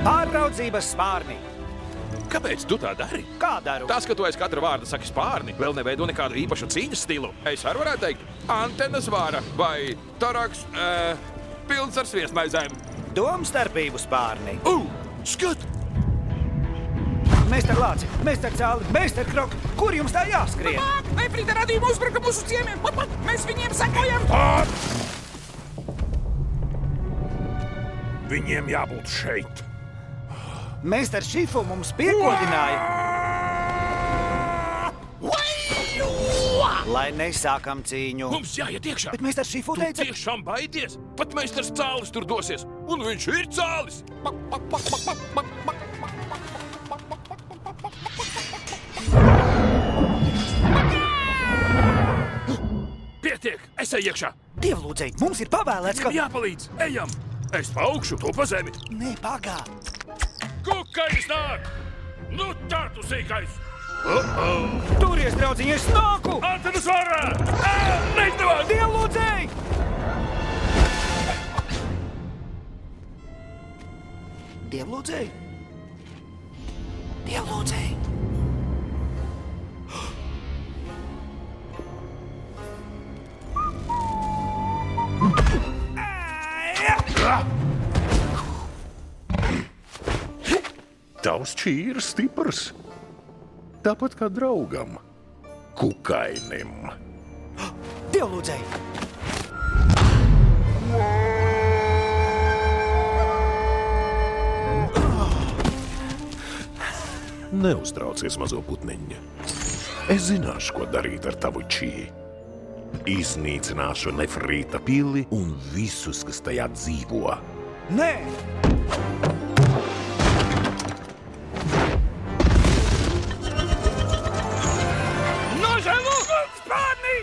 Pārraudzības spārni. Kāpēc tu tā dari? Kā daru? Tas, ka tu aiz katra vārda saki spārni, vēl neveido nekādu īpašu cīņas stilu. Es arī varētu teikt, antenas vāra vai taraks, pilns ar sviestmaizēm. Domstarpību spārni. Skat! Meister Lāci, meister Cāli, meister Krok, kur jums tā jāskrien? Efrīta radījuma uzbruka mūsu ciemiem. Mēs viņiem sekojam. Viņiem jābūt šeit. Meister Šifu mums piekodināja. Lai nesākam cīņu. Mums jāiet iekšā. Bet meister Šifu Tu teica... tiešām baidies? Pat meistars Cālis tur dosies. Un viņš ir Cālis. Pietiek, es eju iekšā. Dievlūdzēji, mums ir pavēlēts, ka... Jāpalīdz, ejam. Es paaugšu, tu pa zemi. Nē, pagā. Kukais nāk! Nu tā tu sīkais! Turies, draudziņi, es nāku! Antenas vārā! Neizdevās! Dievlūdzēji! Dievlūdzēji? Dievlūdzēji! Tavs čī ir stiprs. Tāpat kā draugam, Kukainim. Dievlūdzēji! Neuztraucies, mazo putniņa. Es zināšu, ko darīt ar tavu čī. Iznīcināšu Nefrīta pili un visus, kas tajā dzīvo. Nē! Nožēlo! Spārnī!